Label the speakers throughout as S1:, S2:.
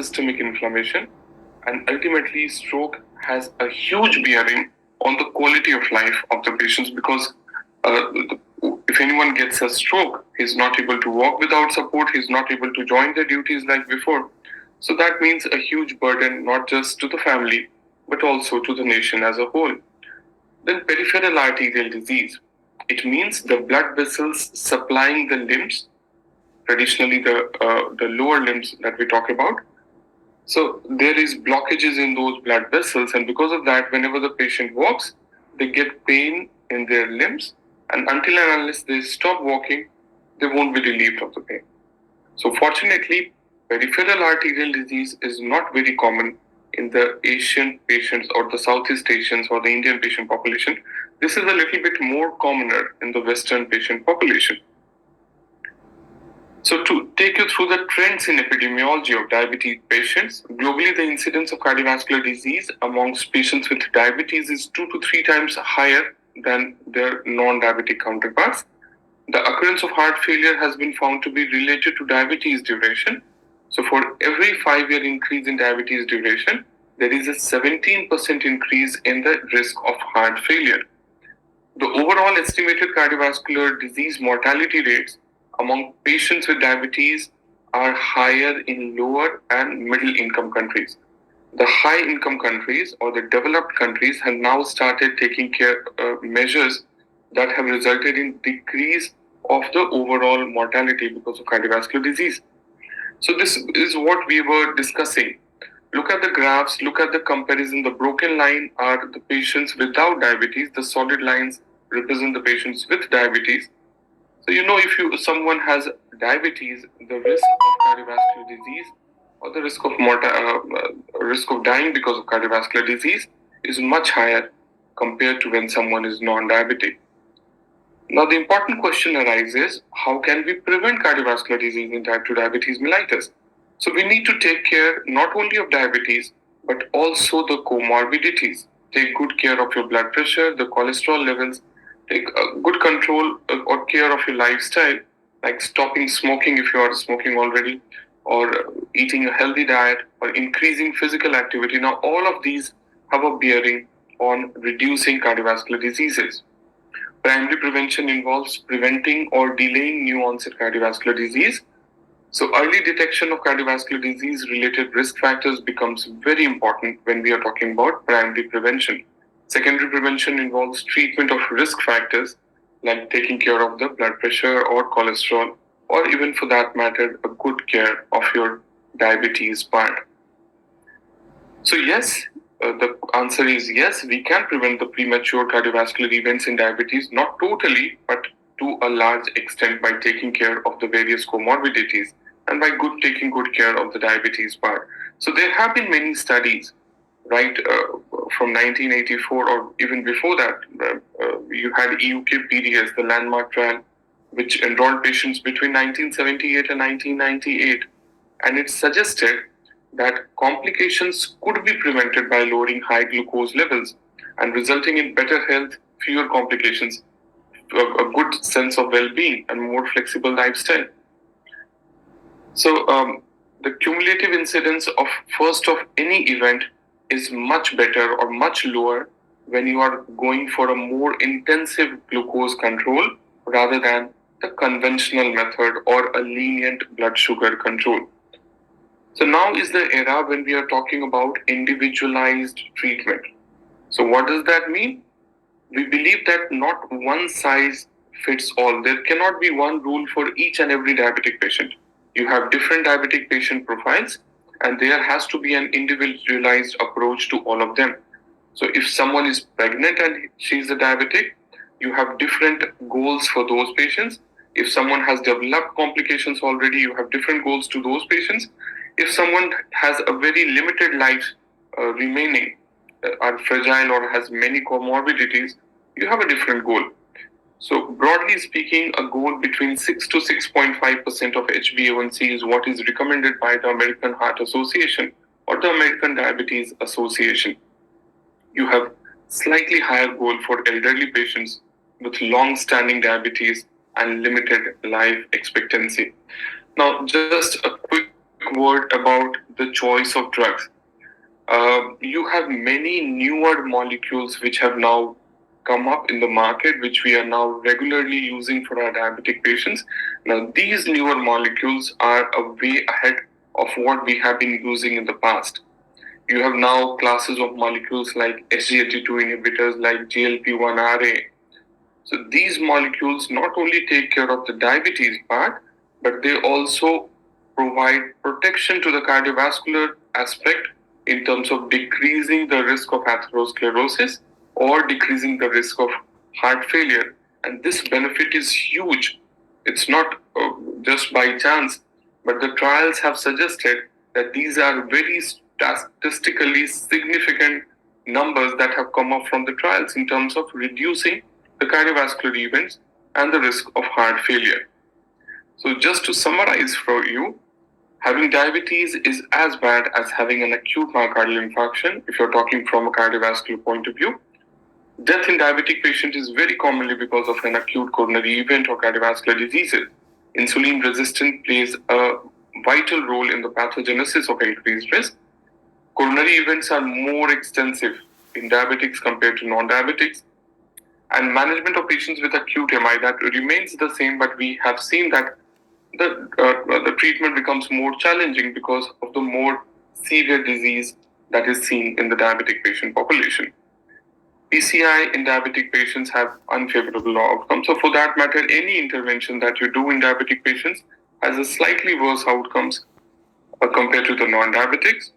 S1: systemic inflammation, and ultimately stroke has a huge bearing on the quality of life of the patients because if anyone gets a stroke, he's not able to walk without support, he's not able to join the duties like before. So that means a huge burden not just to the family but also to the nation as a whole. Then peripheral arterial disease. It means the blood vessels supplying the limbs, traditionally the lower limbs that we talk about. So there is blockages in those blood vessels, and because of that, whenever the patient walks, they get pain in their limbs, and until and unless they stop walking, they won't be relieved of the pain. So fortunately, peripheral arterial disease is not very common in the Asian patients or the Southeast Asians or the Indian patient population. This is a little bit more commoner in the Western patient population. So to take you through the trends in epidemiology of diabetes patients, globally the incidence of cardiovascular disease amongst patients with diabetes is 2 to 3 times higher than their non-diabetic counterparts. The occurrence of heart failure has been found to be related to diabetes duration. So for every 5-year increase in diabetes duration, there is a 17% increase in the risk of heart failure. The overall estimated cardiovascular disease mortality rates among patients with diabetes are higher in lower and middle income countries. The high income countries or the developed countries have now started taking care measures that have resulted in decrease of the overall mortality because of cardiovascular disease. So this is what we were discussing. Look at the graphs, look at the comparison. The broken line are the patients without diabetes. The solid lines represent the patients with diabetes. So if someone has diabetes, the risk of cardiovascular disease or the risk of dying because of cardiovascular disease is much higher compared to when someone is non-diabetic. Now the important question arises, how can we prevent cardiovascular disease in type 2 diabetes mellitus? So we need to take care not only of diabetes but also the comorbidities. Take good care of your blood pressure, the cholesterol levels, take good control or care of your lifestyle, like stopping smoking if you are smoking already, or eating a healthy diet, or increasing physical activity. Now, all of these have a bearing on reducing cardiovascular diseases. Primary prevention involves preventing or delaying new onset cardiovascular disease. So early detection of cardiovascular disease related risk factors becomes very important when we are talking about primary prevention. Secondary prevention involves treatment of risk factors like taking care of the blood pressure or cholesterol, or even for that matter, a good care of your diabetes part. So yes, the answer is yes, we can prevent the premature cardiovascular events in diabetes, not totally, but to a large extent by taking care of the various comorbidities and by taking good care of the diabetes part. So there have been many studies, right, from 1984 or even before that. You had EUK-PDS, the landmark trial, which enrolled patients between 1978 and 1998, and it suggested that complications could be prevented by lowering high glucose levels and resulting in better health, fewer complications, a good sense of well-being, and more flexible lifestyle. So the cumulative incidence of first of any event is much better or much lower when you are going for a more intensive glucose control rather than the conventional method or a lenient blood sugar control. So now is the era when we are talking about individualized treatment. So what does that mean? We believe that not one size fits all. There cannot be one rule for each and every diabetic patient. You have different diabetic patient profiles, and there has to be an individualized approach to all of them. So if someone is pregnant and she's a diabetic, you have different goals for those patients. If someone has developed complications already, you have different goals to those patients. If someone has a very limited life remaining, are fragile or has many comorbidities, you have a different goal. So broadly speaking, a goal between 6 to 6.5% of HbA1c is what is recommended by the American Heart Association or the American Diabetes Association. You have slightly higher goal for elderly patients with long-standing diabetes and limited life expectancy. Now, just a quick word about the choice of drugs. You have many newer molecules which have now come up in the market, which we are now regularly using for our diabetic patients. Now, these newer molecules are a way ahead of what we have been using in the past. You have now classes of molecules like SGLT2 inhibitors, like GLP-1RA. So these molecules not only take care of the diabetes part, but they also provide protection to the cardiovascular aspect in terms of decreasing the risk of atherosclerosis or decreasing the risk of heart failure. And this benefit is huge. It's not just by chance, but the trials have suggested that these are very statistically significant numbers that have come up from the trials in terms of reducing the cardiovascular events and the risk of heart failure. So just to summarize for you, having diabetes is as bad as having an acute myocardial infarction if you're talking from a cardiovascular point of view. Death in diabetic patients is very commonly because of an acute coronary event or cardiovascular diseases. Insulin resistance plays a vital role in the pathogenesis of increased risk. Coronary events are more extensive in diabetics compared to non-diabetics. And management of patients with acute MI, that remains the same, but we have seen that the treatment becomes more challenging because of the more severe disease that is seen in the diabetic patient population. PCI in diabetic patients have unfavorable outcomes. So for that matter, any intervention that you do in diabetic patients has a slightly worse outcomes compared to the non-diabetics.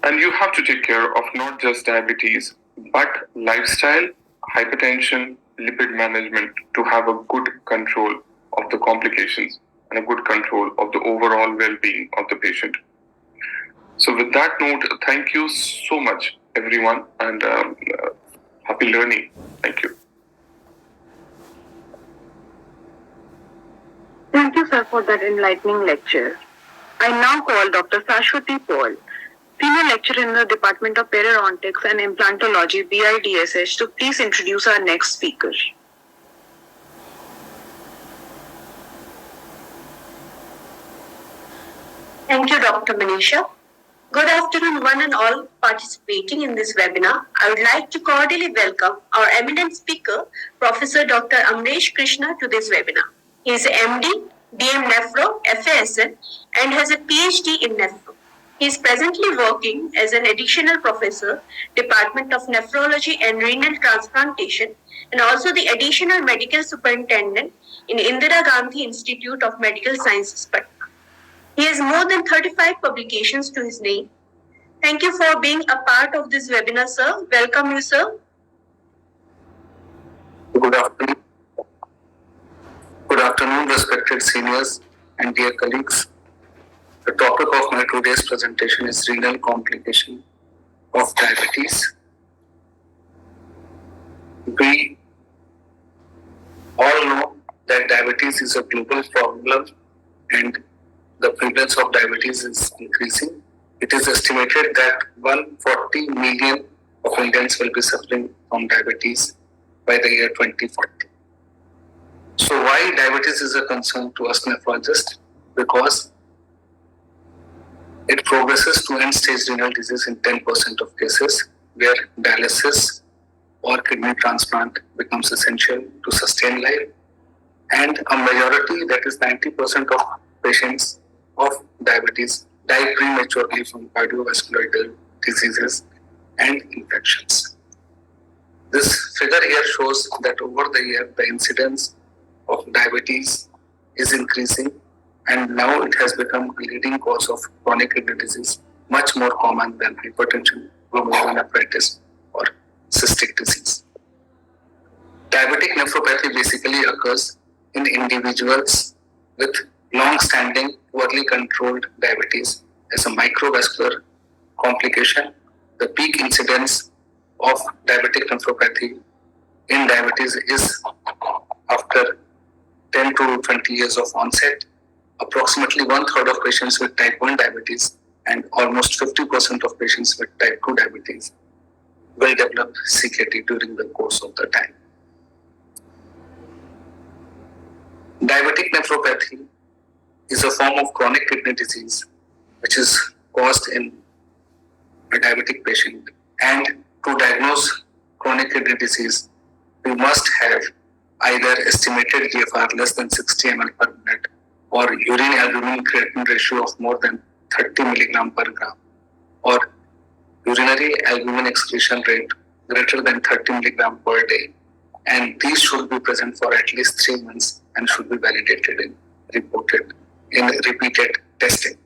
S1: And you have to take care of not just diabetes, but lifestyle, hypertension, lipid management to have a good control of the complications and a good control of the overall well-being of the patient. So with that note, thank you so much, everyone, and happy learning. Thank you.
S2: Thank you, sir, for that enlightening lecture. I now call Dr. Sashwati Paul, Senior Lecturer in the Department of Periodontics and Implantology, BIDSH, to please introduce our next speaker.
S3: Thank you, Dr. Manisha. Good afternoon, one and all participating in this webinar. I would like to cordially welcome our eminent speaker, Professor Dr. Amresh Krishna, to this webinar. He is MD, DM Nephro, FASN, and has a PhD in Nephro. He is presently working as an additional professor, Department of Nephrology and Renal Transplantation, and also the additional medical superintendent in Indira Gandhi Institute of Medical Sciences, Patna. He has more than 35 publications to his name. Thank you for being a part of this webinar, sir. Welcome you, sir.
S4: Good afternoon. Good afternoon, respected seniors and dear colleagues. The topic of my today's presentation is renal complication of diabetes. We all know that diabetes is a global problem and the prevalence of diabetes is increasing. It is estimated that 140 million of Indians will be suffering from diabetes by the year 2040. So why diabetes is a concern to us nephrologists? Because it progresses to end-stage renal disease in 10% of cases, where dialysis or kidney transplant becomes essential to sustain life. And a majority, that is 90% of patients of diabetes, die prematurely from cardiovascular diseases and infections. This figure here shows that over the year, the incidence of diabetes is increasing, and now it has become a leading cause of chronic kidney disease, much more common than hypertension, glomerulonephritis, or cystic disease. Diabetic nephropathy basically occurs in individuals with long-standing, poorly controlled diabetes as a microvascular complication. The peak incidence of diabetic nephropathy in diabetes is after 10 to 20 years of onset. Approximately 1/3 of patients with type 1 diabetes and almost 50% of patients with type 2 diabetes will develop CKD during the course of the time. Diabetic nephropathy is a form of chronic kidney disease which is caused in a diabetic patient. And to diagnose chronic kidney disease, we must have either estimated GFR less than 60 ml per minute or urine albumin creatinine ratio of more than 30 milligram per gram or urinary albumin excretion rate greater than 30 milligram per day. And these should be present for at least 3 months and should be validated and reported in repeated testing.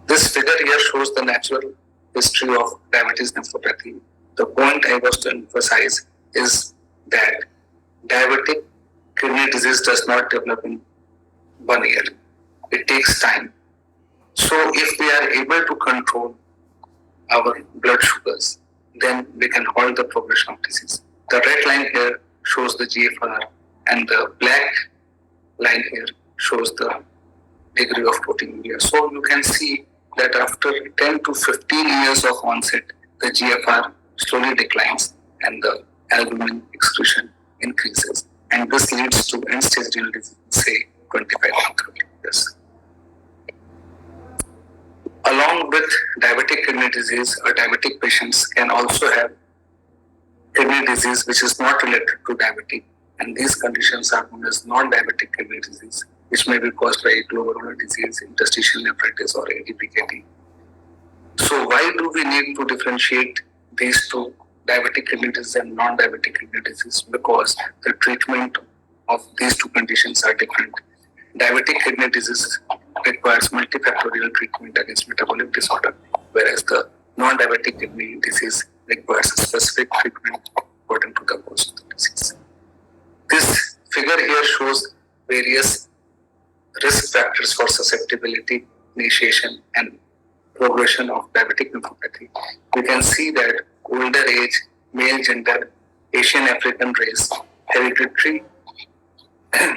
S4: This figure here shows the natural history of diabetes nephropathy. The point I was to emphasize is that diabetic kidney disease does not develop in 1 year. It takes time. So if we are able to control our blood sugars, then we can halt the progression of disease. The red line here shows the GFR and the black line here shows the degree of proteinuria. So you can see that after 10 to 15 years of onset, the GFR slowly declines and the albumin excretion increases. And this leads to end-stage renal disease, say 25 to 30 years. Along with diabetic kidney disease, diabetic patients can also have kidney disease which is not related to diabetic, and these conditions are known as non-diabetic kidney disease, which may be caused by glomerular disease, interstitial nephritis, or ADPKD. So why do we need to differentiate these two, diabetic kidney disease and non-diabetic kidney disease? Because the treatment of these two conditions are different. Diabetic kidney disease requires multifactorial treatment against metabolic disorder, whereas the non-diabetic kidney disease requires a specific treatment according to the cause of the disease. This figure here shows various risk factors for susceptibility, initiation, and progression of diabetic nephropathy. We can see that older age, male gender, Asian African race, hereditary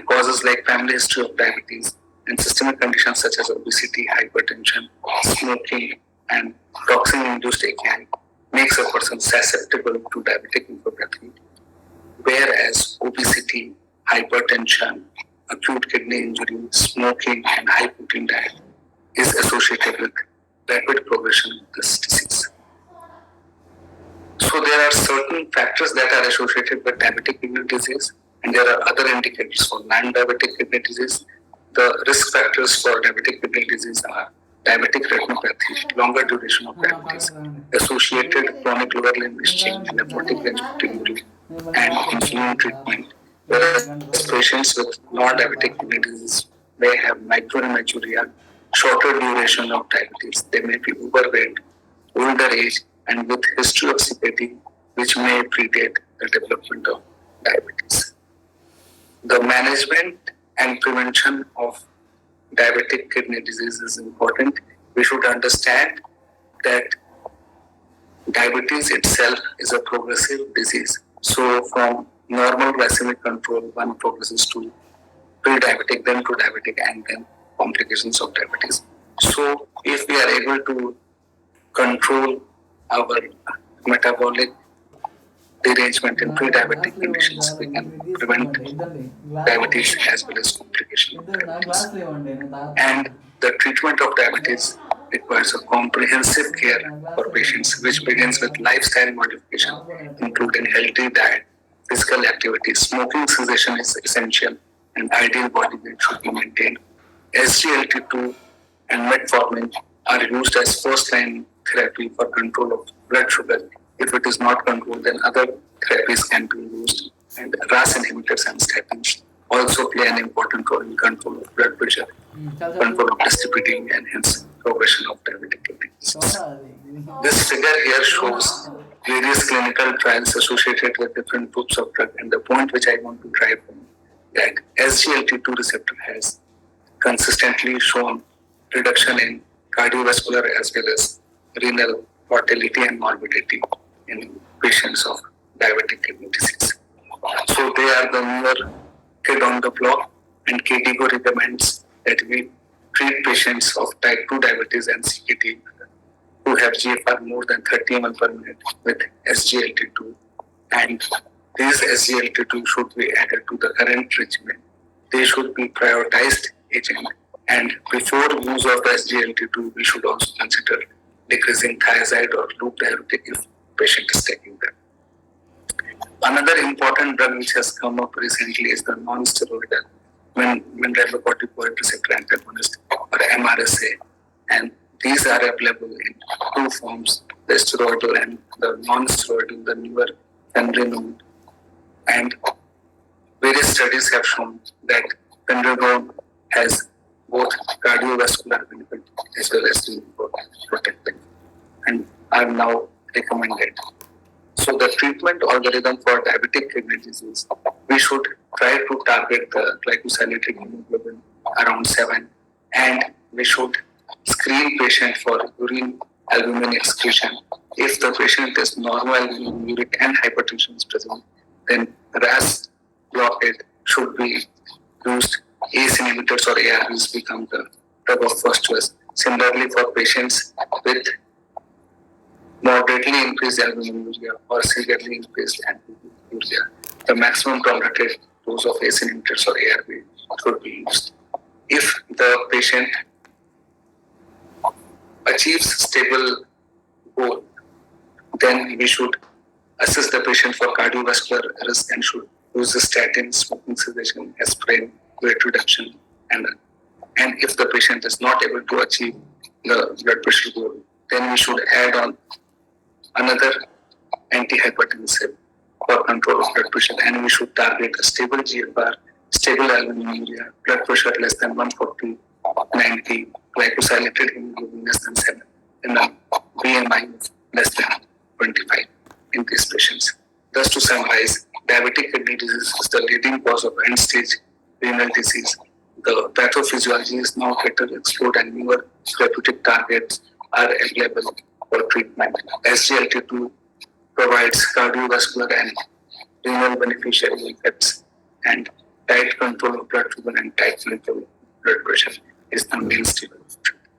S4: causes like family history of diabetes, and systemic conditions such as obesity, hypertension, smoking, and toxin-induced AKI makes a person susceptible to diabetic nephropathy, whereas obesity, hypertension, acute kidney injury, smoking, and high protein diet is associated with rapid progression of this disease. So there are certain factors that are associated with diabetic kidney disease, and there are other indicators for non-diabetic kidney disease. The risk factors for diabetic kidney disease are diabetic retinopathy, longer duration of diabetes, associated chronic lower limb itching and aortic range proteinuria, and insulin treatment. Whereas patients with non-diabetic kidney disease may have microhematuria, shorter duration of diabetes. They may be overweight, older age, and with history of CKD, which may predate the development of diabetes. The management and prevention of diabetic kidney disease is important. We should understand that diabetes itself is a progressive disease. So from normal glycemic control, one progresses to pre-diabetic, then to diabetic, and then complications of diabetes. So if we are able to control our metabolic derangement in pre-diabetic conditions, we can prevent diabetes as well as complications of diabetes. And the treatment of diabetes requires a comprehensive care for patients, which begins with lifestyle modification, including healthy diet, physical activity. Smoking cessation is essential, and ideal body weight should be maintained. SGLT2 and metformin are used as first-line therapy for control of blood sugar. If it is not controlled, then other therapies can be used. And RAS inhibitors and statins also play an important role in control of blood pressure, control of distributing, and hence progression of diabetic kidney disease. This figure here shows various clinical trials associated with different groups of drug, and the point which I want to drive home that SGLT2 receptor has consistently shown reduction in cardiovascular as well as renal mortality and morbidity in patients of diabetic kidney disease. So they are the newer kid on the block, and KDIGO recommends that we treat patients of type 2 diabetes and CKD who have GFR more than 30 ml per minute with SGLT2, and these SGLT2 should be added to the current regimen. They should be prioritized agent And before use of SGLT2, we should also consider decreasing thiazide or loop diuretic if patient is taking them. Another important drug which has come up recently is the non-steroidal mineralocorticoid receptor antagonist or MRSA, and these are available in two forms: the steroidal and the non-steroidal, the newer fenrenone. And various studies have shown that fenrenone has both cardiovascular benefit as well as protective, and are now recommended. So the treatment algorithm for diabetic kidney disease, we should try to target the glycosylated hemoglobin around 7, and we should screen patient for urine albumin excretion. If the patient is normal uric and hypertension is present, then RAS blockade should be used. ACE inhibitors or ARBs become the drug of first choice. Similarly, for patients with moderately increased albuminuria or severely increased albuminuria, the maximum tolerated dose of ACE inhibitors or ARB should be used. If the patient achieves stable goal, then we should assess the patient for cardiovascular risk and should use the statin, smoking cessation, aspirin, weight reduction, and if the patient is not able to achieve the blood pressure goal, then we should add on another antihypertensive for control of blood pressure, and we should target a stable GFR, stable albuminuria, blood pressure less than 140/90, glycosylated hemoglobin less than 7, and a BMI less than 25 in these patients. Thus, to summarize, diabetic kidney disease is the leading cause of end-stage renal disease. The pathophysiology is now better explored, and newer therapeutic targets are available for treatment. SGLT2 provides cardiovascular and renal beneficiary effects, and tight control of blood sugar and tight control of blood pressure is the mainstay of treatment.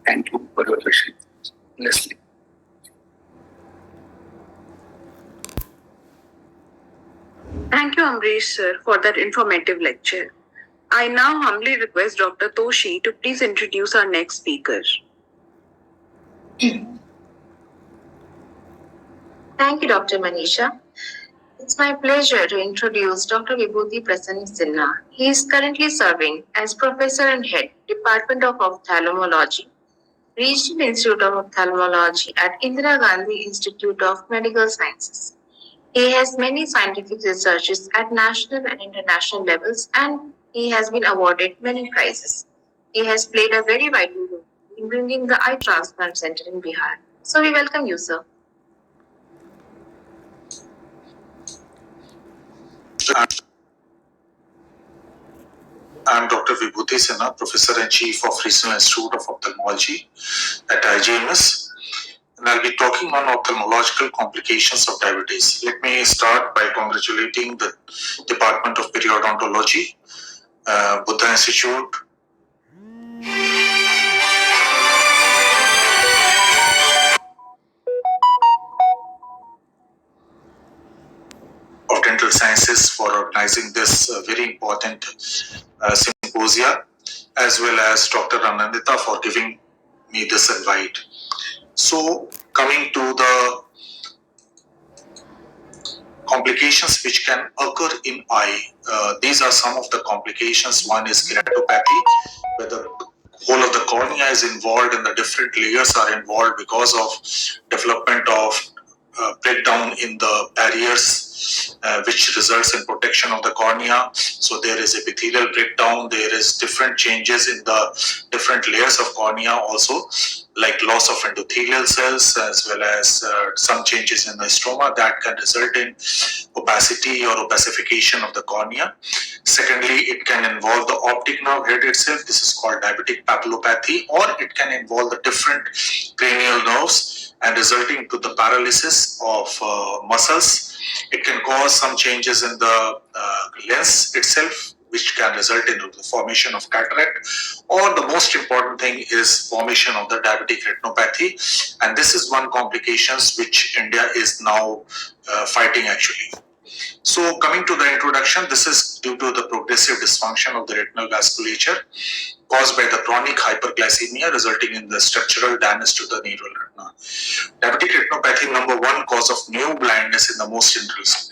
S4: Thank you for your patience. Leslie.
S2: Thank you, Amrish sir, for that informative lecture. I now humbly request Dr. Toshi to please introduce our next speaker.
S5: Thank you, Dr. Manisha. It's my pleasure to introduce Dr. Vibhuti Prasanna Sinha. He is currently serving as Professor and Head, Department of Ophthalmology, Regional Institute of Ophthalmology at Indira Gandhi Institute of Medical Sciences. He has many scientific researches at national and international levels, and he has been awarded many prizes. He has played a very vital role in bringing the eye transplant center in Bihar. So we welcome you, sir.
S6: I'm Dr. Vibhuti Sinha, Professor and Chief of Regional Institute of Ophthalmology at IGMS, and I'll be talking on ophthalmological complications of diabetes. Let me start by congratulating the Department of Periodontology, Buddha Institute, of Dental Sciences for organizing this very important symposia, as well as Dr. Anandita for giving me this invite. So, coming to the complications which can occur in eye, these are some of the complications. One is keratopathy, where the whole of the cornea is involved and the different layers are involved because of development of breakdown in the barriers, which results in protection of the cornea. So there is epithelial breakdown, there is different changes in the different layers of cornea also, like loss of endothelial cells, as well as some changes in the stroma that can result in opacity or opacification of the cornea. Secondly, it can involve the optic nerve head itself. This is called diabetic papillopathy, or it can involve the different cranial nerves and resulting to the paralysis of muscles. It can cause some changes in the lens itself, which can result in the formation of cataract, or the most important thing is formation of the diabetic retinopathy, and this is one complications which India is now fighting actually. So coming to the introduction, this is due to the progressive dysfunction of the retinal vasculature caused by the chronic hyperglycemia resulting in the structural damage to the neural retina. Diabetic retinopathy, number one cause of new blindness in the most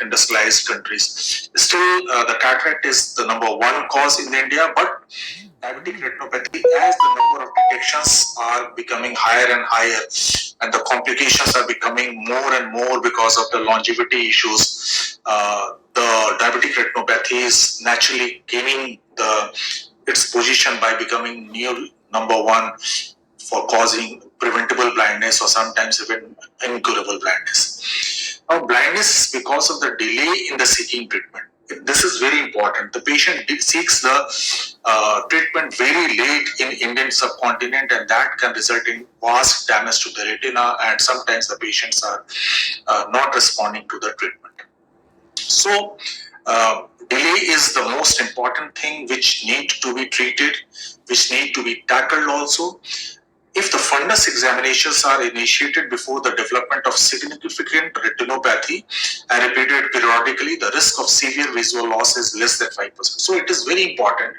S6: industrialized countries. Still, the cataract is the number one cause in India, but diabetic retinopathy, as the number of detections are becoming higher and higher, and the complications are becoming more and more because of the longevity issues, the diabetic retinopathy is naturally gaining its position by becoming new number one for causing preventable blindness or sometimes even incurable blindness. Now, blindness is because of the delay in the seeking treatment. This is very important. The patient seeks the treatment very late in Indian subcontinent, and that can result in vast damage to the retina, and sometimes the patients are not responding to the treatment. So, delay is the most important thing which need to be treated, which need to be tackled also. If the fundus examinations are initiated before the development of significant retinopathy and repeated periodically, the risk of severe visual loss is less than 5%. So it is very important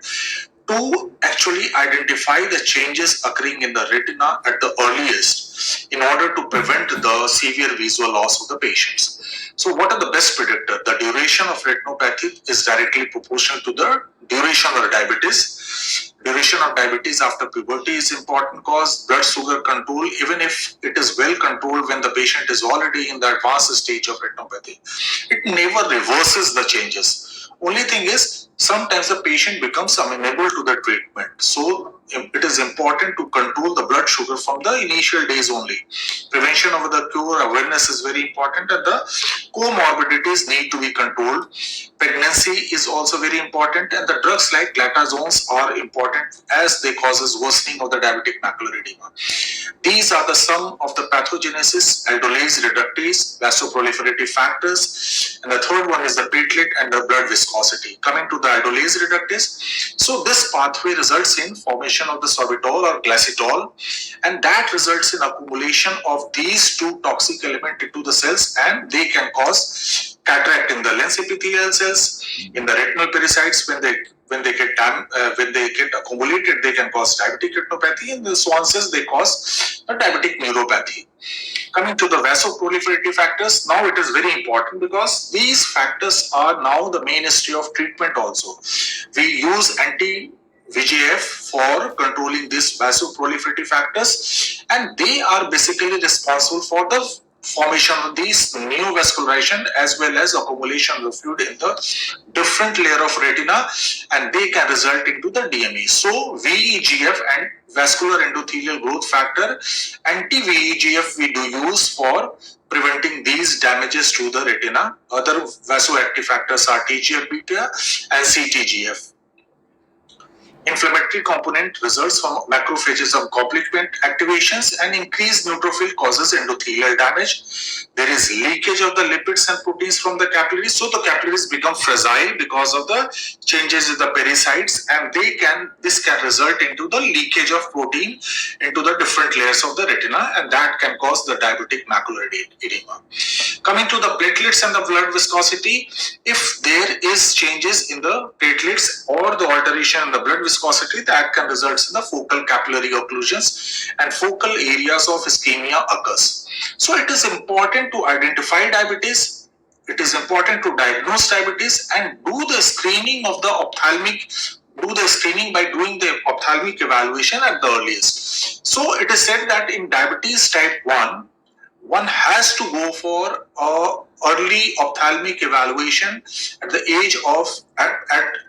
S6: to actually identify the changes occurring in the retina at the earliest in order to prevent the severe visual loss of the patients. So what are the best predictors? The duration of retinopathy is directly proportional to the duration of diabetes. Duration of diabetes after puberty is important cause. Blood sugar control, even if it is well controlled when the patient is already in the advanced stage of retinopathy, it never reverses the changes. Only thing is, sometimes the patient becomes amenable to the treatment. So it is important to control the blood sugar from the initial days only. Prevention over the cure, awareness is very important, and the comorbidities need to be controlled. Pregnancy is also very important, and the drugs like glitazones are important as they causes worsening of the diabetic macular edema. These are the sum of the pathogenesis, aldolase reductase, vasoproliferative factors, and the third one is the platelet and the blood viscosity. Coming to the aldolase reductase, so this pathway results in formation of the sorbitol or glycitol, and that results in accumulation of these two toxic elements into the cells, and they can cause cataract in the lens epithelial cells, in the retinal pericytes. When they get accumulated, they can cause diabetic retinopathy, and the swances they cause a diabetic neuropathy. Coming to the vasoproliferative factors, now it is very important because these factors are now the mainstay of treatment also. We use VEGF for controlling these vasoproliferative factors, and they are basically responsible for the formation of these new vascularization as well as accumulation of the fluid in the different layer of retina, and they can result into the DME. So VEGF and vascular endothelial growth factor, anti-VEGF we do use for preventing these damages to the retina. Other vasoactive factors are TGF-beta and CTGF. Inflammatory component results from macrophages of complement activations, and increased neutrophil causes endothelial damage. There is leakage of the lipids and proteins from the capillaries, so the capillaries become fragile because of the changes in the pericytes, and this can result into the leakage of protein into the different layers of the retina, and that can cause the diabetic macular edema. Coming to the platelets and the blood viscosity, if there is changes in the platelets or the alteration in the blood viscosity, that can result in the focal capillary occlusions and focal areas of ischemia occurs. So it is important to identify diabetes, it is important to diagnose diabetes and do the screening of the ophthalmic, do the screening by doing the ophthalmic evaluation at the earliest. So it is said that in diabetes type 1, one has to go for early ophthalmic evaluation at the age of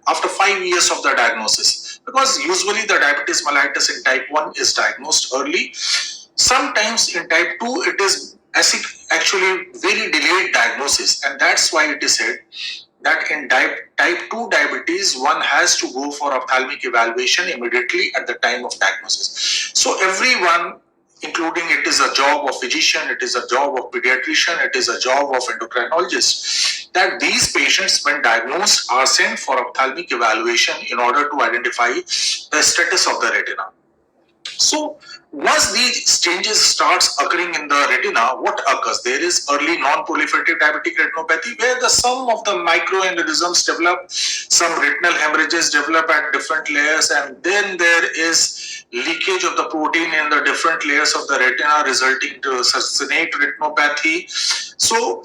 S6: after 5 years of the diagnosis, because usually the diabetes mellitus in type 1 is diagnosed early. Sometimes in type 2 it is actually very delayed diagnosis, and that's why it is said that in type 2 diabetes one has to go for ophthalmic evaluation immediately at the time of diagnosis. So everyone, including it is a job of physician, it is a job of pediatrician, it is a job of endocrinologist, that these patients when diagnosed are sent for ophthalmic evaluation in order to identify the status of the retina. So Once these changes starts occurring in the retina, what occurs? There is early non-proliferative diabetic retinopathy where the sum of the microaneurysms develop, some retinal hemorrhages develop at different layers, and then there is leakage of the protein in the different layers of the retina resulting to succinate retinopathy. So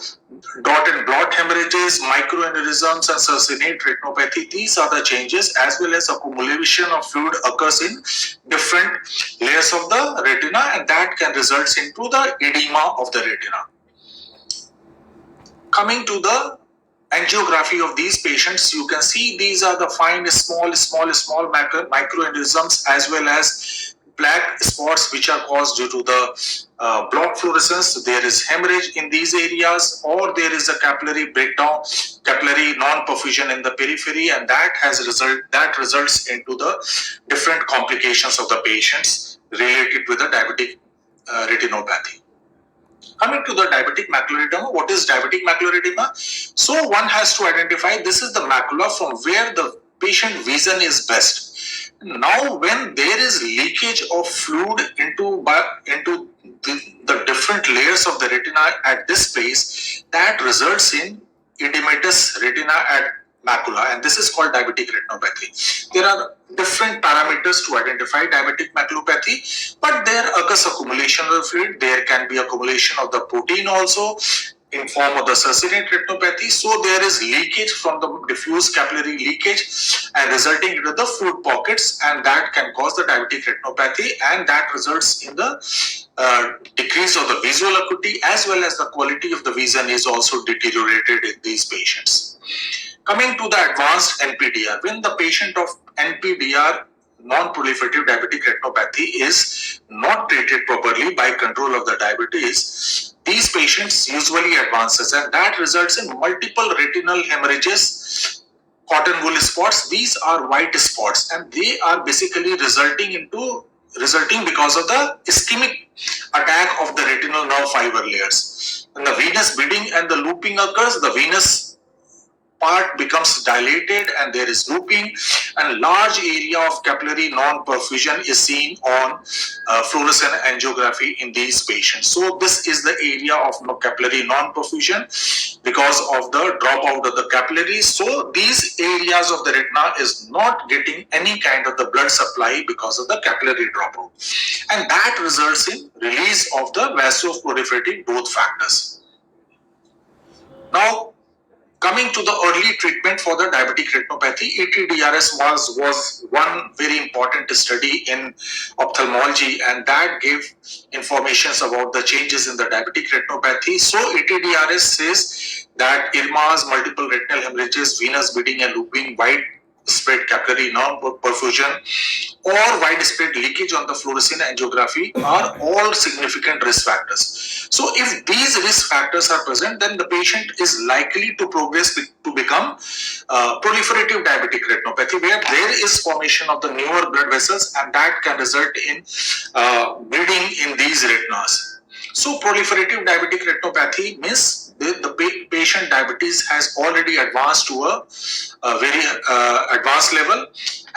S6: dot and blot hemorrhages, microaneurysms, and succinate retinopathy, these are the changes, as well as accumulation of fluid occurs in different layers of the retina, and that can result into the edema of the retina. Coming to the angiography of these patients, you can see these are the fine small microaneurysms as well as black spots which are caused due to the block fluorescence. There is hemorrhage in these areas, or there is a capillary breakdown, capillary non-perfusion in the periphery, and that results into the different complications of the patients related with the diabetic retinopathy. Coming to the diabetic macular edema, what is diabetic macular edema? So one has to identify this is the macula from where the patient vision is best. Now, when there is leakage of fluid into the different layers of the retina at this place, that results in edematous retina at macula, and this is called diabetic retinopathy. There are different parameters to identify diabetic maculopathy, but there occurs accumulation of fluid. There can be accumulation of the protein also in form of the succinate retinopathy. So there is leakage from the diffuse capillary leakage and resulting into the fluid pockets, and that can cause the diabetic retinopathy, and that results in the decrease of the visual acuity, as well as the quality of the vision is also deteriorated in these patients. Coming to the advanced NPDR, when the patient of NPDR, non-proliferative diabetic retinopathy, is not treated properly by control of the diabetes, these patients usually advances, and that results in multiple retinal hemorrhages, cotton wool spots. These are white spots, and they are basically resulting because of the ischemic attack of the retinal nerve fiber layers. When the venous bleeding and the looping occurs, the venous part becomes dilated and there is looping, and large area of capillary non-perfusion is seen on fluorescent angiography in these patients. So this is the area of capillary non-perfusion because of the dropout of the capillaries. So these areas of the retina is not getting any kind of the blood supply because of the capillary dropout, and that results in release of the vasoproliferative growth factors. Now, coming to the early treatment for the diabetic retinopathy, ETDRS was one very important study in ophthalmology, and that gave information about the changes in the diabetic retinopathy. So ETDRS says that IRMAs, multiple retinal hemorrhages, venous bleeding and looping, widespread capillary non-perfusion, or widespread leakage on the fluorescein angiography are all significant risk factors. So if these risk factors are present, then the patient is likely to progress to become proliferative diabetic retinopathy, where there is formation of the newer blood vessels, and that can result in bleeding in these retinas. So proliferative diabetic retinopathy means the patient diabetes has already advanced to a very advanced level,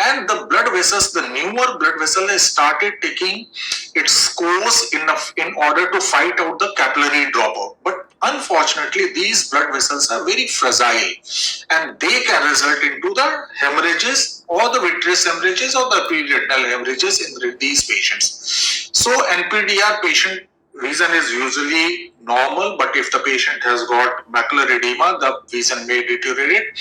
S6: and the blood vessels, the newer blood vessel has started taking its course in order to fight out the capillary dropout. But unfortunately, these blood vessels are very fragile, and they can result into the hemorrhages or the vitreous hemorrhages or the pre-retinal hemorrhages in these patients. So NPDR patient vision is usually normal, but if the patient has got macular edema, the vision may deteriorate.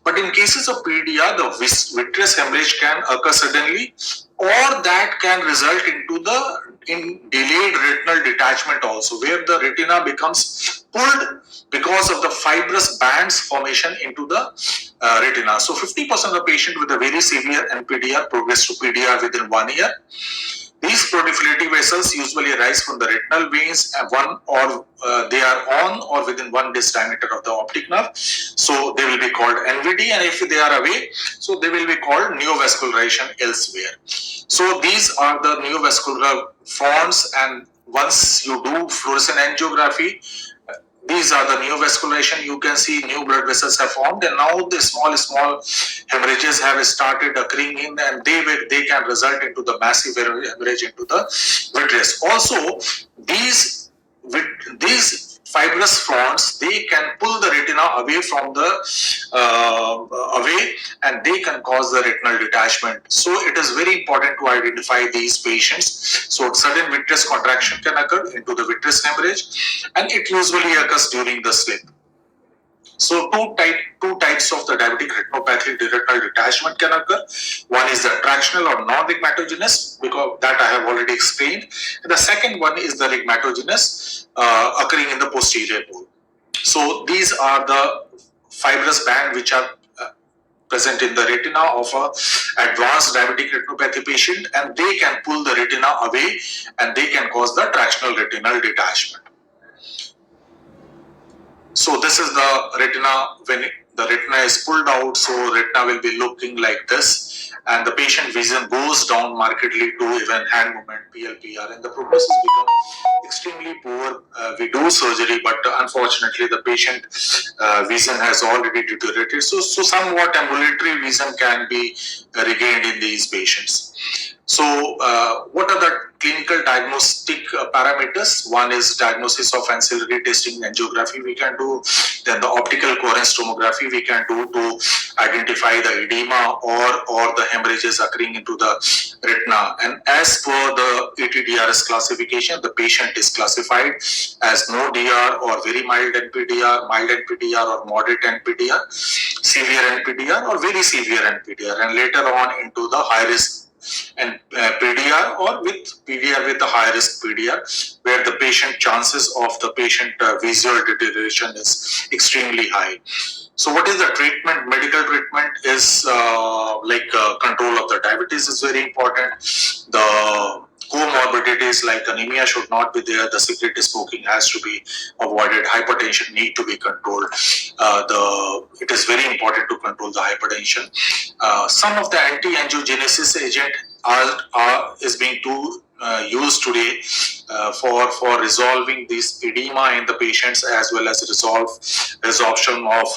S6: But in cases of PDR, the vitreous hemorrhage can occur suddenly, or that can result into in delayed retinal detachment also, where the retina becomes pulled because of the fibrous bands formation into the retina. So 50% of the patient with a very severe NPDR progress to PDR within 1 year. These proliferative vessels usually arise from the retinal veins, and they are on or within 1 disc diameter of the optic nerve. So they will be called NVD, and if they are away, so they will be called neovascularization elsewhere. So these are the neovascular forms, and once you do fluorescent angiography, These are the neovascularization. You can see new blood vessels have formed, and now the small hemorrhages have started occurring in, and they can result into the massive hemorrhage into the vitreous. Also, these fibrous fronts, they can pull the retina away from the away, and they can cause the retinal detachment. So it is very important to identify these patients. So sudden vitreous contraction can occur into the vitreous hemorrhage, and it usually occurs during the sleep. So two types of the diabetic retinopathy retinal detachment can occur. One is the tractional or non-rhegmatogenous, because that I have already explained. And the second one is the rhegmatogenous, occurring in the posterior pole. So these are the fibrous band which are present in the retina of a advanced diabetic retinopathy patient, and they can pull the retina away, and they can cause the tractional retinal detachment. So this is the retina. When the retina is pulled out, so retina will be looking like this, and the patient vision goes down markedly to even hand movement, PLPR, and the prognosis becomes extremely poor. We do surgery, but unfortunately the patient vision has already deteriorated. So somewhat ambulatory vision can be regained in these patients. So, what are the clinical diagnostic parameters? One is diagnosis of ancillary testing, angiography we can do, then the optical coherence tomography we can do to identify the edema or the hemorrhages occurring into the retina. And as per the ETDRS classification, the patient is classified as no DR or very mild NPDR, mild NPDR or moderate NPDR, severe NPDR or very severe NPDR, and later on into the high risk and PDR or with PDR with the high risk PDR, where the patient chances of the patient visual deterioration is extremely high. So what is the treatment? Medical treatment is control of the diabetes is very important. The comorbidities like anemia should not be there. The cigarette smoking has to be avoided. Hypertension need to be controlled. It is very important to control the hypertension. Some of the anti-angiogenesis agent is being used today for resolving this edema in the patients, as well as resorption of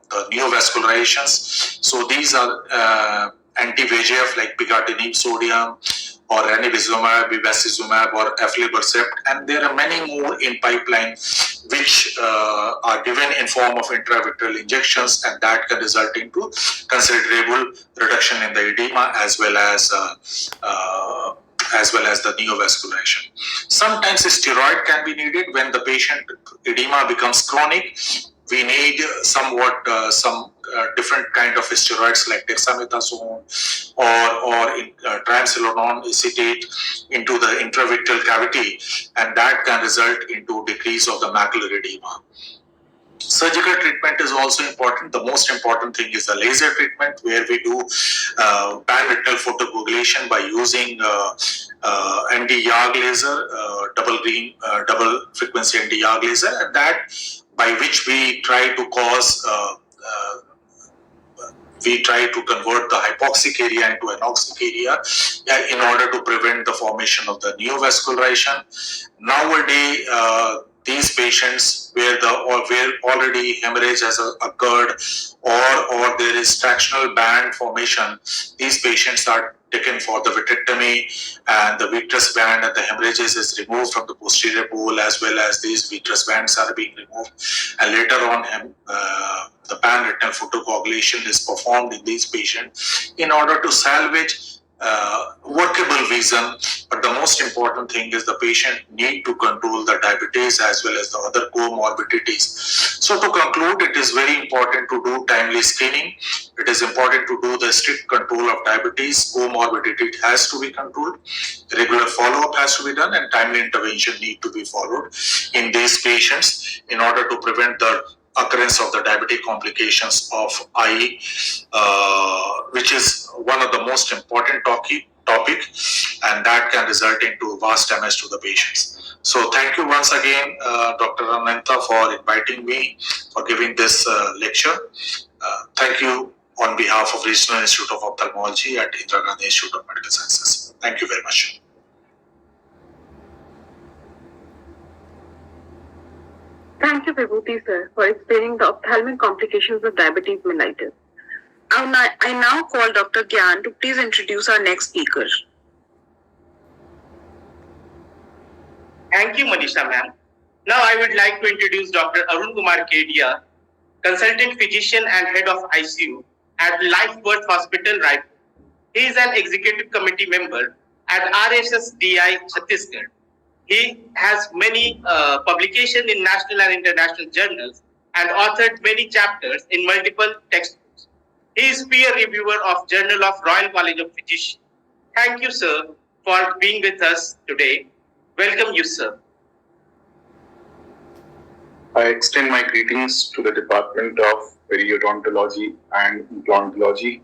S6: the neovascularizations. So these are anti-VEGF like picatinib sodium or ranibizumab, bevacizumab or aflibercept, and there are many more in pipeline which are given in form of intravitreal injections, and that can result into considerable reduction in the edema as well as the neovascularization. Sometimes steroid can be needed when the patient edema becomes chronic. We need somewhat some different kind of steroids like dexamethasone or triamcinolone acetate into the intravitreal cavity, and that can result into decrease of the macular edema. Surgical treatment is also important. The most important thing is the laser treatment, where we do pan-retinal photocoagulation by using ND-YAG laser, double frequency ND-YAG laser, and that by which we try to convert the hypoxic area into anoxic area in order to prevent the formation of the neovascularization. Nowadays, these patients where already hemorrhage has occurred or there is tractional band formation, these patients are taken for the vitrectomy, and the vitreous band and the hemorrhages is removed from the posterior pole, as well as these vitreous bands are being removed, and later on the pan-retinal photocoagulation is performed in these patients in order to salvage workable vision. But the most important thing is the patient need to control the diabetes as well as the other comorbidities. So to conclude, it is very important to do timely screening. It is important to do the strict control of diabetes. Comorbidity has to be controlled. Regular follow-up has to be done, and timely intervention need to be followed in these patients in order to prevent the occurrence of the diabetic complications of eye, which is one of the most important topic, and that can result into vast damage to the patients. So thank you once again, Dr. Ananta, for inviting me, for giving this lecture. Thank you on behalf of Regional Institute of Ophthalmology at Indira Gandhi Institute of Medical Sciences. Thank you very much.
S2: Thank you, Vibhuti sir, for explaining the ophthalmic complications of diabetes mellitus. I now call Dr. Gyan to please introduce our next speaker.
S7: Thank you, Manisha ma'am. Now I would like to introduce Dr. Arun Kumar Kedia, consultant physician and head of ICU at Lifeworth Hospital, Raipur. He is an executive committee member at RSSDI Chhattisgarh. He has many publications in national and international journals and authored many chapters in multiple textbooks. He is peer reviewer of Journal of Royal College of Physicians. Thank you, sir, for being with us today. Welcome you, sir.
S8: I extend my greetings to the Department of Periodontology and Implantology,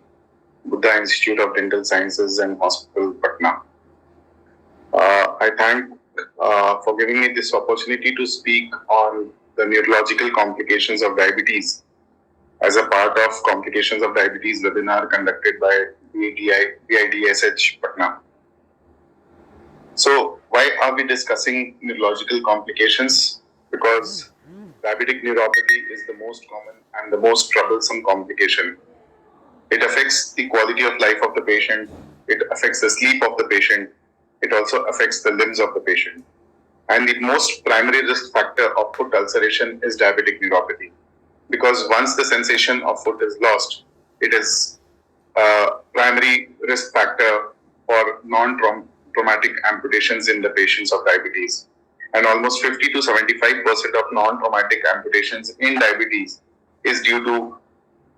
S8: Buddha Institute of Dental Sciences and Hospital, Patna. I thank for giving me this opportunity to speak on the neurological complications of diabetes as a part of Complications of Diabetes webinar conducted by BIDSH Patna. So, why are we discussing neurological complications? Because diabetic neuropathy is the most common and the most troublesome complication. It affects the quality of life of the patient, it affects the sleep of the patient, it also affects the limbs of the patient. And the most primary risk factor of foot ulceration is diabetic neuropathy. Because once the sensation of foot is lost, it is a primary risk factor for non-traumatic amputations in the patients of diabetes. And almost 50 to 75% of non-traumatic amputations in diabetes is due to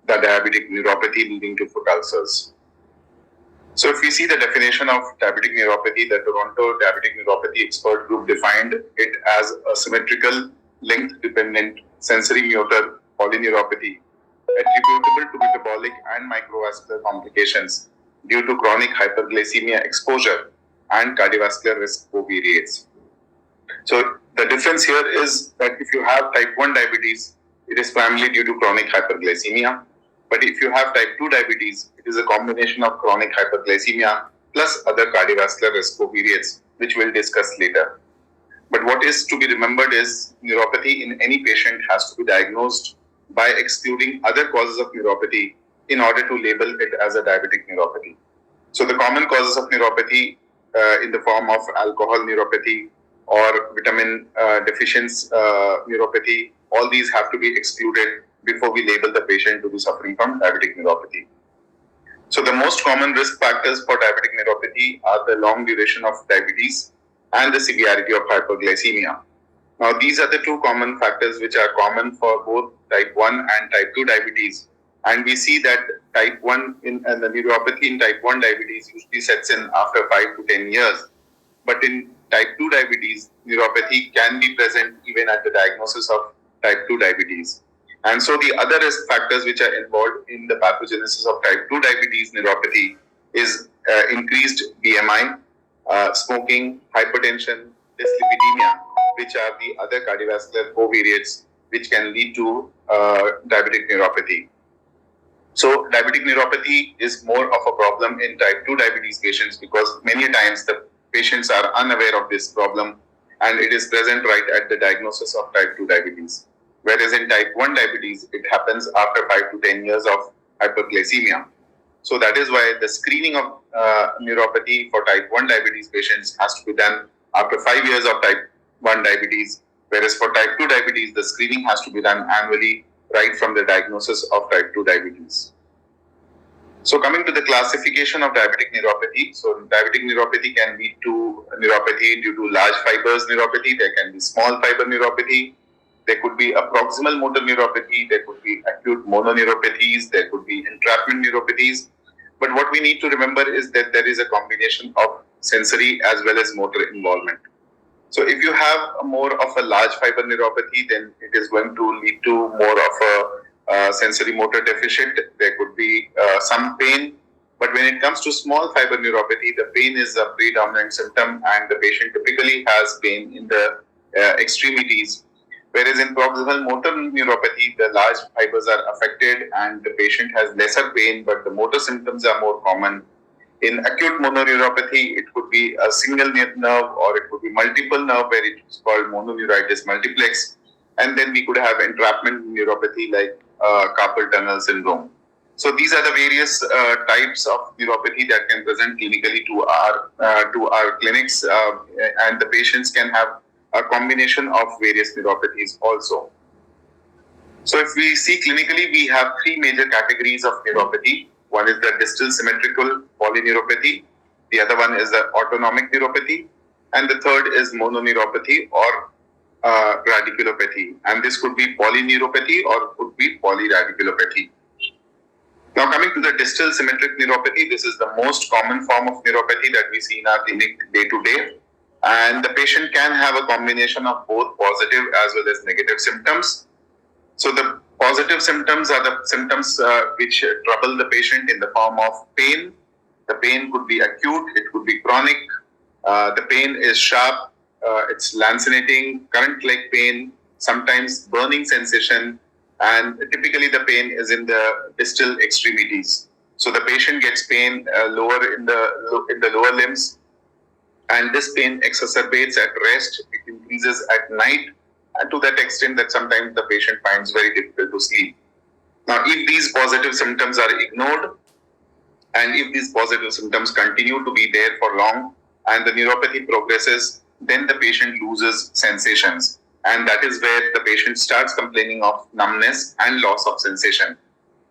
S8: the diabetic neuropathy leading to foot ulcers. So if we see the definition of diabetic neuropathy, the Toronto Diabetic Neuropathy Expert Group defined it as a symmetrical, length-dependent sensory motor polyneuropathy attributable to metabolic and microvascular complications due to chronic hyperglycemia exposure and cardiovascular risk covariates. So the difference here is that if you have type 1 diabetes, it is primarily due to chronic hyperglycemia. But if you have type 2 diabetes, it is a combination of chronic hyperglycemia plus other cardiovascular risk covariates, which we'll discuss later. But what is to be remembered is neuropathy in any patient has to be diagnosed by excluding other causes of neuropathy in order to label it as a diabetic neuropathy. So the common causes of neuropathy in the form of alcohol neuropathy or vitamin deficiency neuropathy, all these have to be excluded before we label the patient to be suffering from diabetic neuropathy. So the most common risk factors for diabetic neuropathy are the long duration of diabetes and the severity of hyperglycemia. Now these are the two common factors which are common for both type 1 and type 2 diabetes. And we see that type 1 and the neuropathy in type 1 diabetes usually sets in after 5 to 10 years. But in type 2 diabetes, neuropathy can be present even at the diagnosis of type 2 diabetes. And so the other risk factors which are involved in the pathogenesis of type 2 diabetes neuropathy is increased BMI, smoking, hypertension, dyslipidemia, which are the other cardiovascular covariates which can lead to diabetic neuropathy. So diabetic neuropathy is more of a problem in type 2 diabetes patients because many times the patients are unaware of this problem and it is present right at the diagnosis of type 2 diabetes. Whereas in type 1 diabetes, it happens after 5 to 10 years of hyperglycemia. So that is why the screening of neuropathy for type 1 diabetes patients has to be done after 5 years of type 1 diabetes. Whereas for type 2 diabetes, the screening has to be done annually right from the diagnosis of type 2 diabetes. So coming to the classification of diabetic neuropathy, so diabetic neuropathy can lead to neuropathy due to large fibers neuropathy, there can be small fiber neuropathy, there could be a proximal motor neuropathy, there could be acute mononeuropathies, there could be entrapment neuropathies. But what we need to remember is that there is a combination of sensory as well as motor involvement. So if you have more of a large fiber neuropathy, then it is going to lead to more of a sensory motor deficit. There could be some pain. But when it comes to small fiber neuropathy, the pain is a predominant symptom and the patient typically has pain in the extremities. Whereas in proximal motor neuropathy, the large fibers are affected and the patient has lesser pain, but the motor symptoms are more common. In acute mononeuropathy, it could be a single nerve or it could be multiple nerve where it is called mononeuritis multiplex. And then we could have entrapment neuropathy like carpal tunnel syndrome. So these are the various types of neuropathy that can present clinically to our clinics, and the patients can have a combination of various neuropathies also. So if we see clinically, we have three major categories of neuropathy. One is the distal symmetrical polyneuropathy. The other one is the autonomic neuropathy. And the third is mononeuropathy or radiculopathy. And this could be polyneuropathy or could be polyradiculopathy. Now coming to the distal symmetric neuropathy, this is the most common form of neuropathy that we see in our clinic day to day. And the patient can have a combination of both positive as well as negative symptoms. So the positive symptoms are the symptoms which trouble the patient in the form of pain. The pain could be acute, it could be chronic. The pain is sharp, it's lancinating, current-like pain, sometimes burning sensation, and typically the pain is in the distal extremities. So the patient gets pain lower in the lower limbs, and this pain exacerbates at rest. It increases at night, and to that extent that sometimes the patient finds very difficult to sleep. Now, if these positive symptoms are ignored, and if these positive symptoms continue to be there for long, and the neuropathy progresses, then the patient loses sensations. And that is where the patient starts complaining of numbness and loss of sensation.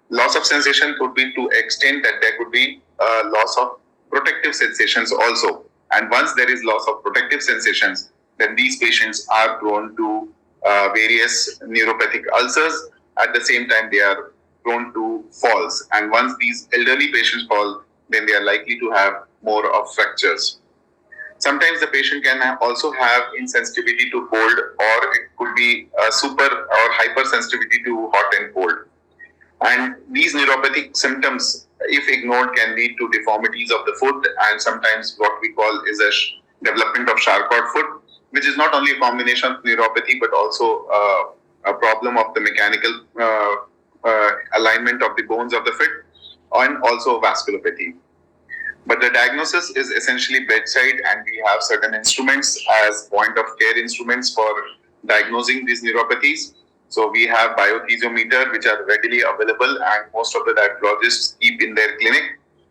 S8: Loss of sensation could be to extent that there could be loss of protective sensations also. And once there is loss of protective sensations, then these patients are prone to various neuropathic ulcers. At the same time, they are prone to falls. And once these elderly patients fall, then they are likely to have more of fractures. Sometimes the patient can also have insensitivity to cold, or it could be super or hypersensitivity to hot and cold. And these neuropathic symptoms, if ignored, can lead to deformities of the foot, and sometimes what we call is a development of Charcot foot, which is not only a combination of neuropathy but also a problem of the mechanical alignment of the bones of the foot, and also vasculopathy. But the diagnosis is essentially bedside, and we have certain instruments as point of care instruments for diagnosing these neuropathies. So we have biotheziometer, which are readily available, and most of the diabetologists keep in their clinic.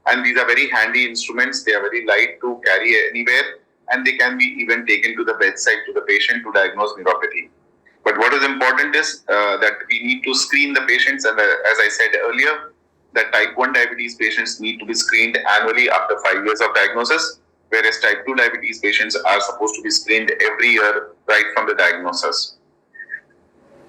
S8: And these are very handy instruments. They are very light to carry anywhere, and they can be even taken to the bedside to the patient to diagnose neuropathy. But what is important is that we need to screen the patients, and as I said earlier, that type 1 diabetes patients need to be screened annually after 5 years of diagnosis, whereas type 2 diabetes patients are supposed to be screened every year right from the diagnosis.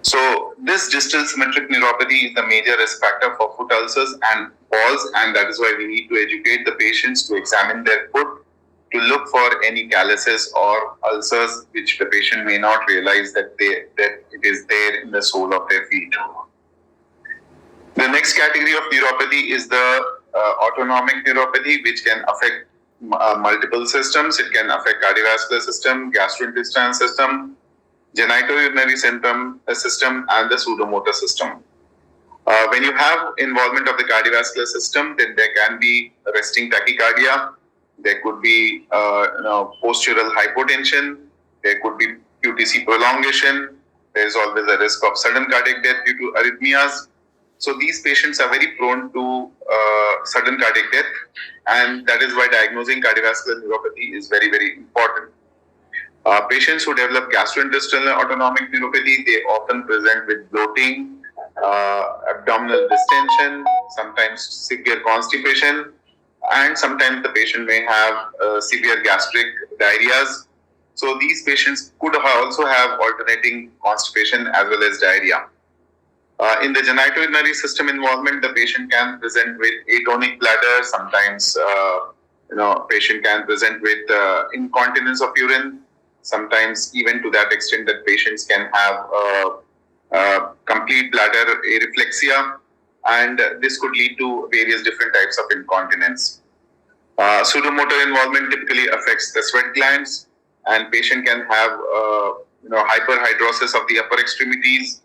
S8: So this distal symmetric neuropathy is the major risk factor for foot ulcers and falls, and that is why we need to educate the patients to examine their foot, to look for any calluses or ulcers which the patient may not realize that it is there in the sole of their feet. The next category of neuropathy is the autonomic neuropathy, which can affect multiple systems. It can affect cardiovascular system, gastrointestinal system, genitourinary system, and the pseudomotor system. When you have involvement of the cardiovascular system, then there can be resting tachycardia. There could be postural hypotension. There could be QTC prolongation. There is always a risk of sudden cardiac death due to arrhythmias. So these patients are very prone to sudden cardiac death, and that is why diagnosing cardiovascular neuropathy is very, very important. Patients who develop gastrointestinal autonomic neuropathy, they often present with bloating, abdominal distension, sometimes severe constipation, and sometimes the patient may have severe gastric diarrheas. So these patients could also have alternating constipation as well as diarrhea. In the genitourinary system involvement, the patient can present with atonic bladder. Sometimes, patient can present with incontinence of urine. Sometimes, even to that extent, that patients can have complete bladder areflexia, and this could lead to various different types of incontinence. Pseudomotor involvement typically affects the sweat glands, and patient can have hyperhidrosis of the upper extremities.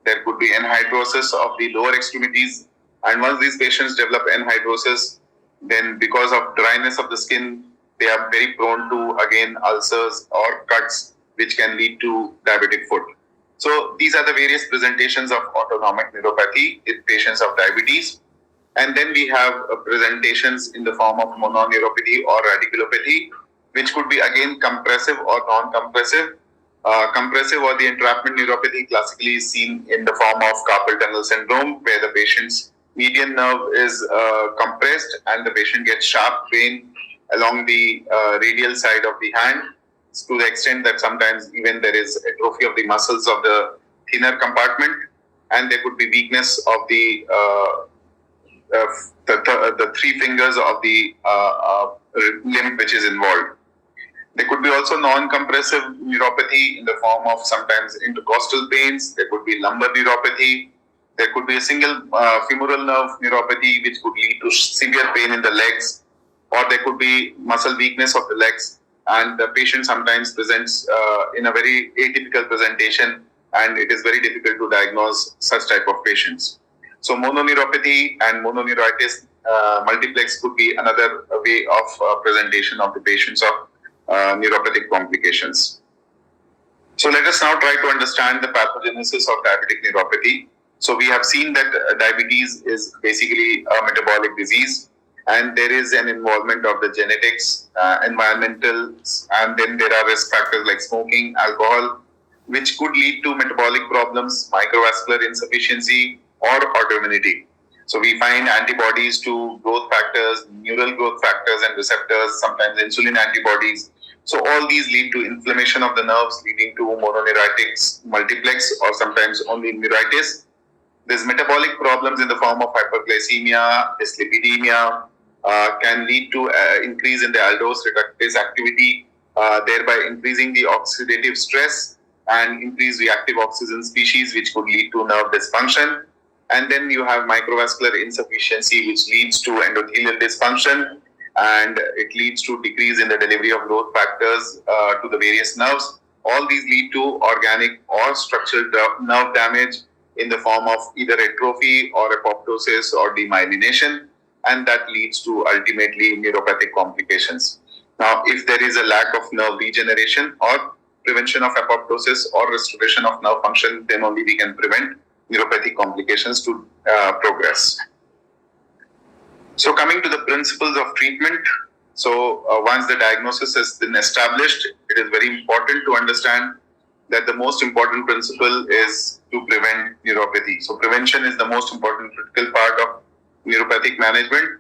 S8: There could be anhidrosis of the lower extremities, and once these patients develop anhidrosis, then because of dryness of the skin, they are very prone to again ulcers or cuts, which can lead to diabetic foot. So these are the various presentations of autonomic neuropathy in patients of diabetes. And then we have presentations in the form of mononeuropathy or radiculopathy, which could be again compressive or non-compressive. Compressive or the entrapment neuropathy classically is seen in the form of carpal tunnel syndrome, where the patient's median nerve is compressed and the patient gets sharp pain along the radial side of the hand, to the extent that sometimes even there is atrophy of the muscles of the thinner compartment, and there could be weakness of the three fingers of the limb which is involved. There could be also non-compressive neuropathy in the form of sometimes intercostal pains. There could be lumbar neuropathy. There could be a single femoral nerve neuropathy which could lead to severe pain in the legs, or there could be muscle weakness of the legs, and the patient sometimes presents in a very atypical presentation, and it is very difficult to diagnose such type of patients. So mononeuropathy and mononeuritis multiplex could be another way of presentation of the patients of neuropathic complications. So let us now try to understand the pathogenesis of diabetic neuropathy. So we have seen that diabetes is basically a metabolic disease, and there is an involvement of the genetics, environmental, and then there are risk factors like smoking, alcohol, which could lead to metabolic problems, microvascular insufficiency, or autoimmunity. So we find antibodies to growth factors, neural growth factors and receptors, sometimes insulin antibodies. So all these lead to inflammation of the nerves, leading to mononeuritis multiplex or sometimes only neuritis. There's metabolic problems in the form of hyperglycemia, dyslipidemia, can lead to increase in the aldose reductase activity, thereby increasing the oxidative stress and increased reactive oxygen species, which could lead to nerve dysfunction. And then you have microvascular insufficiency, which leads to endothelial dysfunction, and it leads to decrease in the delivery of growth factors to the various nerves. All these lead to organic or structural nerve damage in the form of either atrophy or apoptosis or demyelination, and that leads to ultimately neuropathic complications. Now, if there is a lack of nerve regeneration or prevention of apoptosis or restoration of nerve function, then only we can prevent neuropathic complications to progress. So coming to the principles of treatment. So once the diagnosis has been established, it is very important to understand that the most important principle is to prevent neuropathy. So prevention is the most important critical part of neuropathic management.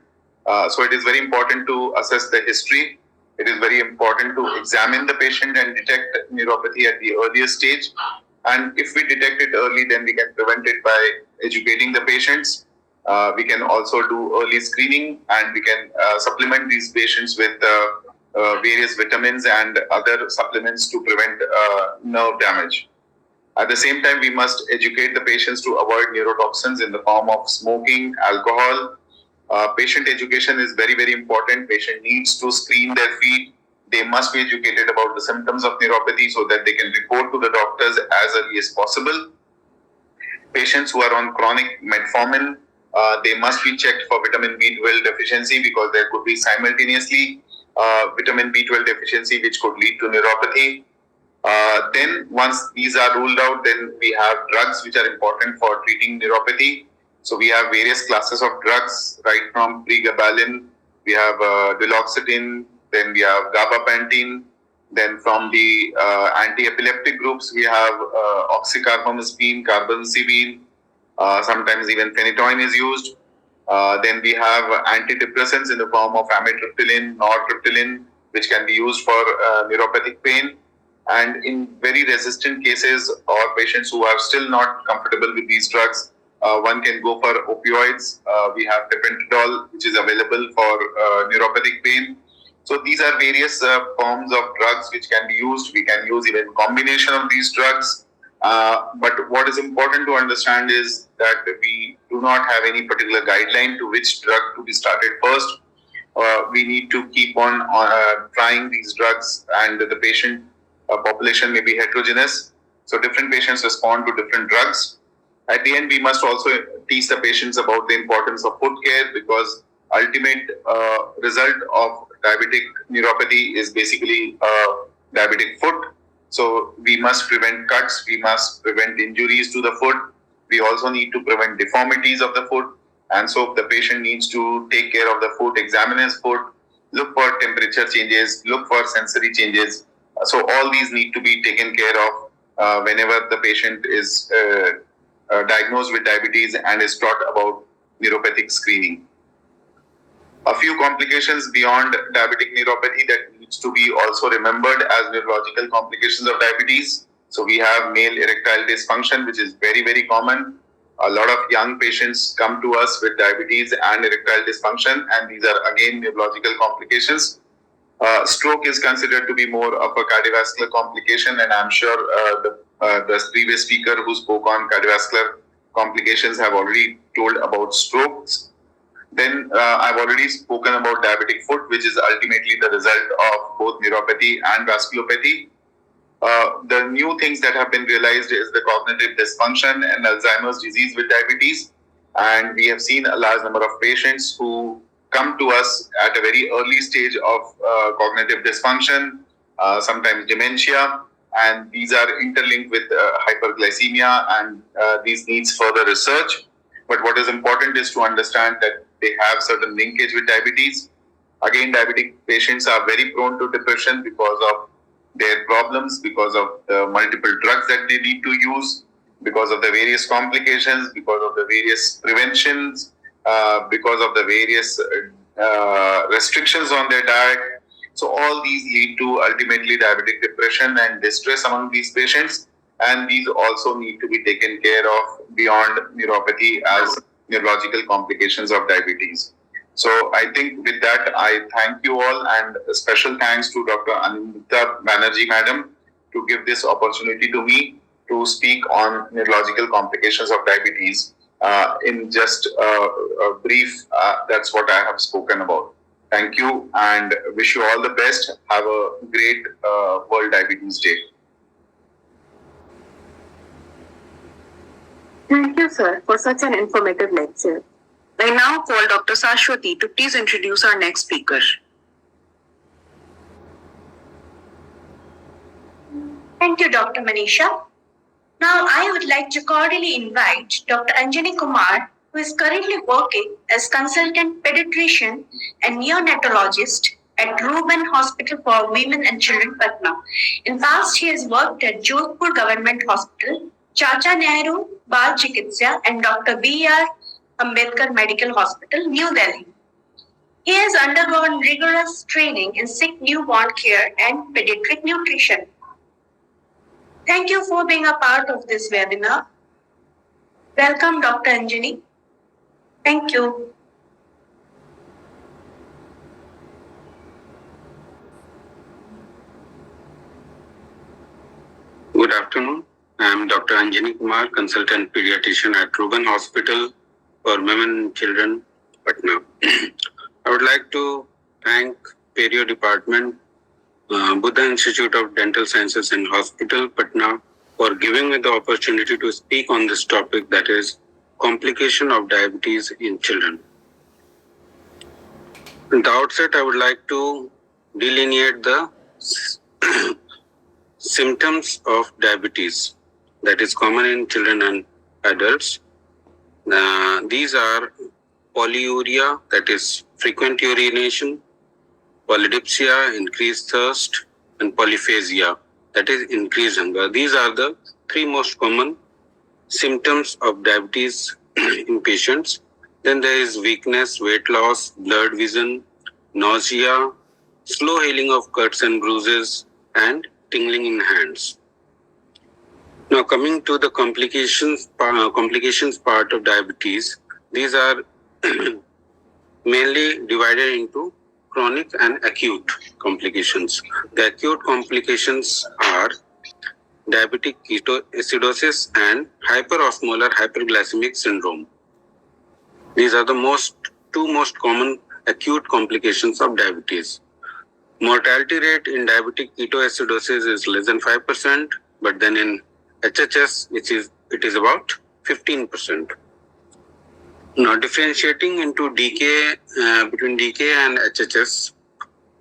S8: So it is very important to assess the history. It is very important to examine the patient and detect neuropathy at the earliest stage. And if we detect it early, then we can prevent it by educating the patients. We can also do early screening, and we can supplement these patients with various vitamins and other supplements to prevent nerve damage. At the same time, we must educate the patients to avoid neurotoxins in the form of smoking, alcohol. Patient education is very, very important. Patient needs to screen their feet. They must be educated about the symptoms of neuropathy so that they can report to the doctors as early as possible. Patients who are on chronic metformin, they must be checked for vitamin B12 deficiency, because there could be simultaneously vitamin B12 deficiency which could lead to neuropathy. Then once these are ruled out, then we have drugs which are important for treating neuropathy. So we have various classes of drugs, right from pregabalin, we have duloxetine, then we have gabapentin. Then from the anti-epileptic groups, we have oxycarbamazepine, carbamazepine, sometimes even phenytoin is used. Then we have antidepressants in the form of amitriptyline, nortriptyline, which can be used for neuropathic pain. And in very resistant cases or patients who are still not comfortable with these drugs, one can go for opioids. We have tapentadol, which is available for neuropathic pain. So these are various forms of drugs which can be used. We can use even combination of these drugs. But what is important to understand is that we do not have any particular guideline to which drug to be started first. We need to keep on trying these drugs, and the patient population may be heterogeneous. So different patients respond to different drugs. At the end, we must also teach the patients about the importance of foot care, because ultimate result of diabetic neuropathy is basically diabetic foot. So we must prevent cuts, we must prevent injuries to the foot. We also need to prevent deformities of the foot. And so the patient needs to take care of the foot, examine his foot, look for temperature changes, look for sensory changes. So all these need to be taken care of whenever the patient is diagnosed with diabetes and is taught about neuropathic screening. A few complications beyond diabetic neuropathy that needs to be also remembered as neurological complications of diabetes. So we have male erectile dysfunction, which is very, very common. A lot of young patients come to us with diabetes and erectile dysfunction, and these are again neurological complications. Stroke is considered to be more of a cardiovascular complication, and I'm sure the previous speaker who spoke on cardiovascular complications have already told about strokes. Then I've already spoken about diabetic foot, which is ultimately the result of both neuropathy and vasculopathy. The new things that have been realized is the cognitive dysfunction and Alzheimer's disease with diabetes. And we have seen a large number of patients who come to us at a very early stage of cognitive dysfunction, sometimes dementia, and these are interlinked with hyperglycemia, and these needs further research. But what is important is to understand that they have certain linkage with diabetes. Again, diabetic patients are very prone to depression because of their problems, because of the multiple drugs that they need to use, because of the various complications, because of the various preventions, because of the various restrictions on their diet. So all these lead to ultimately diabetic depression and distress among these patients. And these also need to be taken care of beyond neuropathy as neurological complications of diabetes. So I think with that, I thank you all, and a special thanks to Dr. Anita Banerjee Madam to give this opportunity to me to speak on neurological complications of diabetes. In just a brief, that's what I have spoken about. Thank you and wish you all the best. Have a great World Diabetes Day.
S2: Thank you, sir, for such an informative lecture. I now call Dr. Sashwati to please introduce our next speaker.
S3: Thank you, Dr. Manisha. Now, I would like to cordially invite Dr. Anjani Kumar, who is currently working as consultant pediatrician and neonatologist at Reuben Hospital for Women and Children, Patna. In past, he has worked at Jodhpur Government Hospital, Chacha Nehru Bal Chikitsa, and Dr. B.R. Ambedkar Medical Hospital, New Delhi. He has undergone rigorous training in sick newborn care and pediatric nutrition. Thank you for being a part of this webinar. Welcome, Dr. Anjani. Thank you.
S9: Good afternoon. I am Dr. Anjani Kumar, consultant pediatrician at Reuben Hospital for Women and Children, Patna. I would like to thank Perio Department, Buddha Institute of Dental Sciences and Hospital, Patna, for giving me the opportunity to speak on this topic, that is complication of diabetes in children. At the outset, I would like to delineate the symptoms of diabetes that is common in children and adults. These are polyuria, that is frequent urination, polydipsia, increased thirst, and polyphagia, that is increased hunger. These are the three most common symptoms of diabetes in patients. Then there is weakness, weight loss, blurred vision, nausea, slow healing of cuts and bruises, and tingling in hands. Now coming to the complications part of diabetes, these are mainly divided into chronic and acute complications. The acute complications are diabetic ketoacidosis and hyperosmolar hyperglycemic syndrome. These are the two most common acute complications of diabetes. Mortality rate in diabetic ketoacidosis is less than 5%, but then in HHS, it is about 15%. Now, differentiating into between DK and HHS,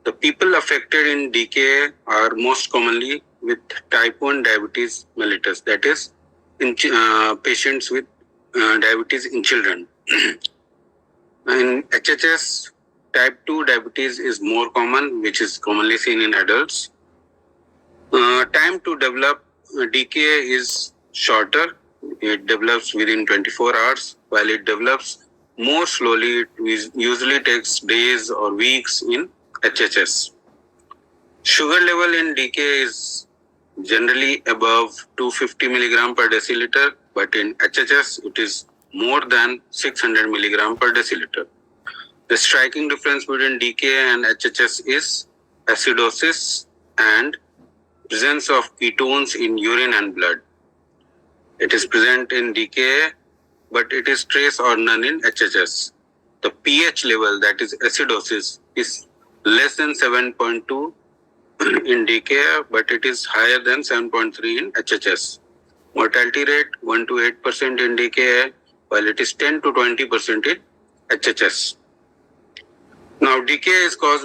S9: the people affected in DK are most commonly with type 1 diabetes mellitus, that is, in patients with diabetes in children. In HHS, type 2 diabetes is more common, which is commonly seen in adults. Time to develop DKA is shorter. It develops within 24 hours, while it develops more slowly. It usually takes days or weeks in HHS. Sugar level in DKA is generally above 250 milligram per deciliter, but in HHS it is more than 600 milligram per deciliter. The striking difference between DKA and HHS is acidosis and presence of ketones in urine and blood. It is present in DKA, but it is trace or none in HHS. The pH level, that is acidosis, is less than 7.2 in DKA, but it is higher than 7.3 in HHS. Mortality rate 1 to 8% in DKA, while it is 10 to 20% in HHS. Now, DKA is caused